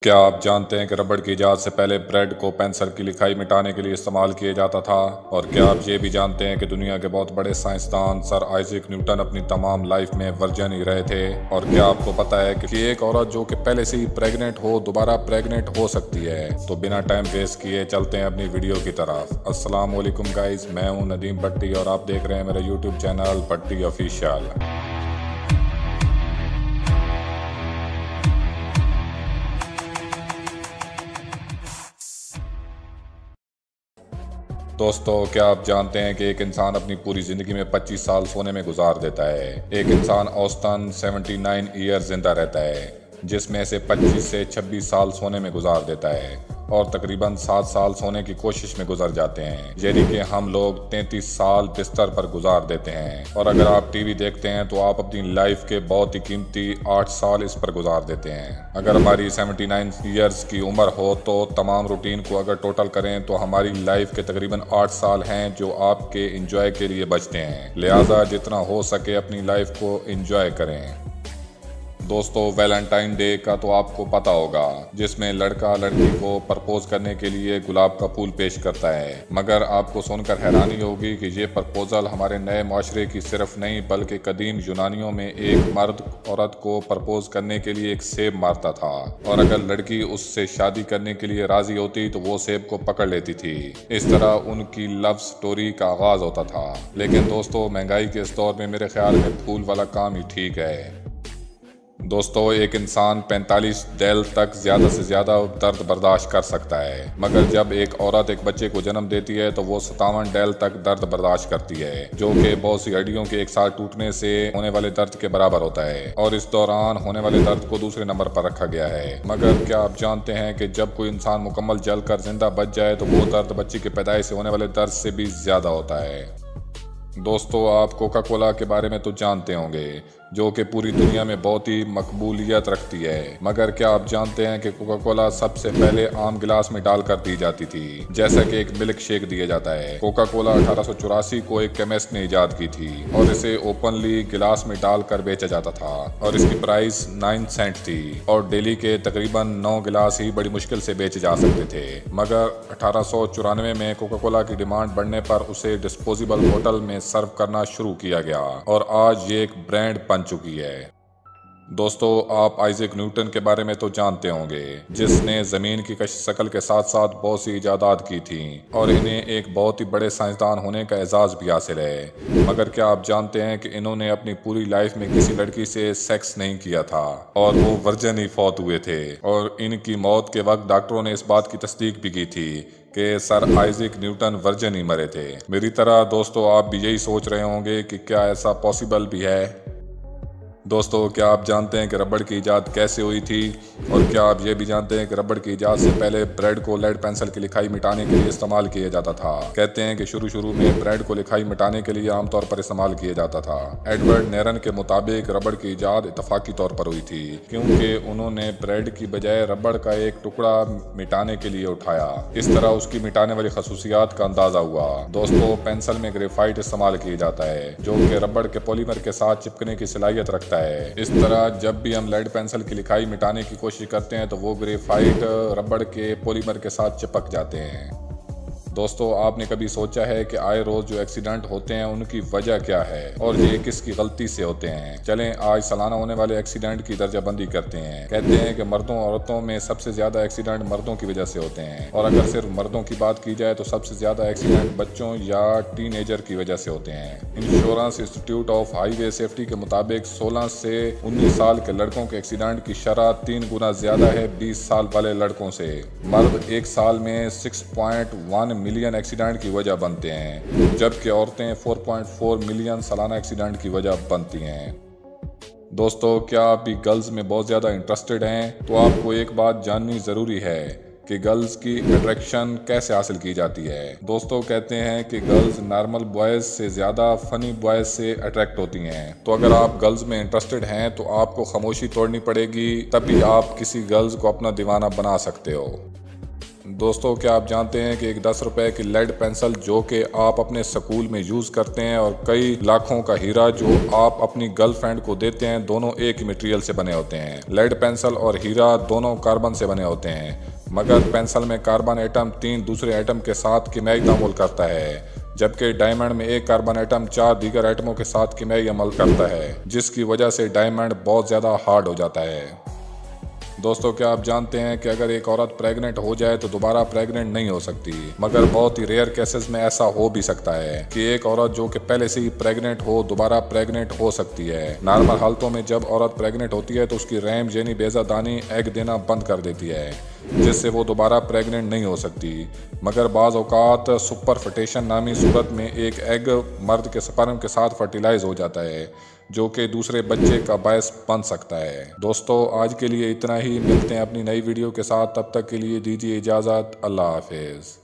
क्या आप जानते हैं कि रबड़ की इजाद से पहले ब्रेड को पेंसिल की लिखाई मिटाने के लिए इस्तेमाल किया जाता था। और क्या आप ये भी जानते हैं कि दुनिया के बहुत बड़े साइंसदान सर आइजैक न्यूटन अपनी तमाम लाइफ में वर्जन ही रहे थे। और क्या आपको पता है कि एक औरत जो कि पहले से ही प्रेग्नेंट हो दोबारा प्रेग्नेंट हो सकती है। तो बिना टाइम वेस्ट किए चलते हैं अपनी वीडियो की तरफ। अस्सलाम वालेकुम गाइज, मैं हूँ नदीम भट्टी और आप देख रहे हैं मेरा यूट्यूब चैनल भट्टी ऑफिशियल। दोस्तों, क्या आप जानते हैं कि एक इंसान अपनी पूरी ज़िंदगी में 25 साल सोने में गुजार देता है। एक इंसान औसतन 79 ईयर जिंदा रहता है, जिसमें से 25 से 26 साल सोने में गुजार देता है और तकरीबन 7 साल सोने की कोशिश में गुजर जाते हैं। यानी कि हम लोग 33 साल बिस्तर पर गुजार देते हैं। और अगर आप टीवी देखते हैं तो आप अपनी लाइफ के बहुत ही कीमती 8 साल इस पर गुजार देते हैं। अगर हमारी 79 ईयर्स की उम्र हो तो तमाम रूटीन को अगर टोटल करें तो हमारी लाइफ के तकरीबन 8 साल हैं जो आपके इंजॉय के लिए बचते हैं। लिहाजा जितना हो सके अपनी लाइफ को इंजॉय करें। दोस्तों, वैलेंटाइन डे का तो आपको पता होगा, जिसमें लड़का लड़की को प्रपोज करने के लिए गुलाब का फूल पेश करता है। मगर आपको सुनकर हैरानी होगी कि ये प्रपोजल हमारे नए माशरे की सिर्फ नहीं बल्कि कदीम यूनानियों में एक मर्द औरत को प्रपोज करने के लिए एक सेब मारता था और अगर लड़की उससे शादी करने के लिए राजी होती तो वो सेब को पकड़ लेती थी। इस तरह उनकी लव स्टोरी का आगाज होता था। लेकिन दोस्तों, महंगाई के इस दौर में मेरे ख्याल में फूल वाला काम ही ठीक है। दोस्तों, एक इंसान 45 डेल तक ज़्यादा से ज़्यादा दर्द बर्दाश्त कर सकता है, मगर जब एक औरत एक बच्चे को जन्म देती है तो वो 57 डेल तक दर्द बर्दाश्त करती है, जो कि बहुत सी हड्डियों के एक साथ टूटने से होने वाले दर्द के बराबर होता है। और इस दौरान होने वाले दर्द को दूसरे नंबर पर रखा गया है। मगर क्या आप जानते हैं कि जब कोई इंसान मुकम्मल जल कर जिंदा बच जाए तो वो दर्द बच्चे की पैदाइश से होने वाले दर्द से भी ज़्यादा होता है। दोस्तों, आप कोका कोला के बारे में तो जानते होंगे, जो कि पूरी दुनिया में बहुत ही मकबूलियत रखती है। मगर क्या आप जानते हैं कि कोका कोला सबसे पहले आम गिलास में डालकर दी जाती थी, जैसा कि एक मिल्क शेक दिया जाता है। कोका कोला 1884 को एक केमिस्ट ने इजाद की थी और इसे ओपनली गिलास में डालकर बेचा जाता था और इसकी प्राइस 9 सेंट थी और डेली के तकरीबन 9 गिलास ही बड़ी मुश्किल से बेचे जा सकते थे। मगर 1894 में कोका कोला की डिमांड बढ़ने पर उसे डिस्पोजेबल बोतल में सर्व करना शुरू किया गया और आज ये एक ब्रांड बन चुकी है। दोस्तों, आप आइजैक न्यूटन के बारे में तो जानते होंगे, जिसने ज़मीन की कश शकल के साथ साथ बहुत सी इजादात की थी और इन्हें एक बहुत ही बड़े साइंसदान होने का एजाज़ भी हासिल है। मगर क्या आप जानते हैं कि इन्होंने अपनी पूरी लाइफ में किसी लड़की से सेक्स नहीं किया था और वो वर्जन ही फौत हुए थे। और इनकी मौत के वक्त डॉक्टरों ने इस बात की तस्दीक भी की थी कि सर आइजैक न्यूटन वर्जन ही मरे थे। मेरी तरह दोस्तों, आप भी यही सोच रहे होंगे कि क्या ऐसा पॉसिबल भी है। दोस्तों, क्या आप जानते हैं कि रबड़ की इजाद कैसे हुई थी? और क्या आप ये भी जानते हैं कि रबड़ की इजाद से पहले ब्रेड को लेड पेंसिल की लिखाई मिटाने के लिए इस्तेमाल किया जाता था। कहते हैं कि शुरू में ब्रेड को लिखाई मिटाने के लिए आमतौर पर इस्तेमाल किया जाता था। एडवर्ड नेरन के मुताबिक रबड़ की इजाद इतफाकी तौर पर हुई थी, क्योंकि उन्होंने ब्रेड की बजाय रबड़ का एक टुकड़ा मिटाने के लिए उठाया। इस तरह उसकी मिटाने वाली खसूसियात का अंदाजा हुआ। दोस्तों, पेंसिल में ग्रेफाइट इस्तेमाल किया जाता है, जो कि रबड़ के पॉलीमर के साथ चिपकने की सलाहियत रखता है। इस तरह जब भी हम लेड पेंसिल की लिखाई मिटाने की कोशिश करते हैं तो वो ग्रेफाइट रबड़ के पॉलीमर के साथ चिपक जाते हैं। दोस्तों, आपने कभी सोचा है कि आए रोज जो एक्सीडेंट होते हैं उनकी वजह क्या है और ये किसकी गलती से होते हैं? चलें आज सालाना होने वाले एक्सीडेंट की दर्जाबंदी करते हैं। कहते हैं कि मर्दों और औरतों में सबसे ज्यादा एक्सीडेंट मर्दों की वजह से होते हैं और अगर सिर्फ मर्दों की बात की जाए तो सबसे ज्यादा एक्सीडेंट बच्चों या टीनेजर की वजह से होते हैं। Insurance institute of highway safety के मुताबिक 16 से 19 साल के लड़कों के एक्सीडेंट की शरह 3 गुना ज्यादा है 20 साल वाले लड़कों से। मर्द एक साल में 6.1 मिलियन एक्सीडेंट की वजह बनते हैं, जबकि औरतें 4.4 मिलियन सालाना एक्सीडेंट की वजह बनती हैं। दोस्तों, क्या आप भी गर्ल्स में बहुत ज़्यादा इंटरेस्टेड हैं? तो आपको एक बात जाननी ज़रूरी है कि गर्ल्स की अट्रैक्शन कैसे हासिल की जाती है। दोस्तों, कहते हैं कि गर्ल्स नॉर्मल बॉयज़ से ज़्यादा फनी बॉयज़ से अट्रैक्ट होती हैं। तो अगर आप गर्ल्स में इंटरेस्टेड हैं तो आपको खामोशी तोड़नी पड़ेगी, तभी आप किसी गर्ल्स को अपना दीवाना बना सकते हो। दोस्तों, क्या आप जानते हैं कि एक 10 रुपए की लेड पेंसिल जो कि आप अपने स्कूल में यूज़ करते हैं और कई लाखों का हीरा जो आप अपनी गर्लफ्रेंड को देते हैं, दोनों एक ही मटेरियल से बने होते हैं। लेड पेंसिल और हीरा दोनों कार्बन से बने होते हैं, मगर पेंसिल में कार्बन एटम 3 दूसरे एटम के साथ कीमियाई तामुल करता है, जबकि डायमंड में एक कार्बन एटम 4 दीगर एटमों के साथ कीमियाई अमल करता है, जिसकी वजह से डायमंड बहुत ज़्यादा हार्ड हो जाता है। दोस्तों, क्या आप जानते हैं कि अगर एक औरत प्रेग्नेंट हो जाए तो दोबारा प्रेग्नेंट नहीं हो सकती, मगर बहुत ही रेयर केसेस में ऐसा हो भी सकता है कि एक औरत जो कि पहले से ही प्रेग्नेंट हो दोबारा प्रेग्नेंट हो सकती है। नॉर्मल हालतों में जब औरत प्रेग्नेंट होती है तो उसकी रैम यानी बेजादानी एग देना बंद कर देती है, जिससे वो दोबारा प्रेग्नेंट नहीं हो सकती। मगर बाज़ औक़ात सुपरफिटेशन नामी सूरत में एक एग मर्द के स्पर्म के साथ फर्टिलाइज हो जाता है, जो कि दूसरे बच्चे का बायस बन सकता है। दोस्तों, आज के लिए इतना ही। मिलते हैं अपनी नई वीडियो के साथ, तब तक के लिए दीजिए इजाज़त। अल्लाह हाफिज़।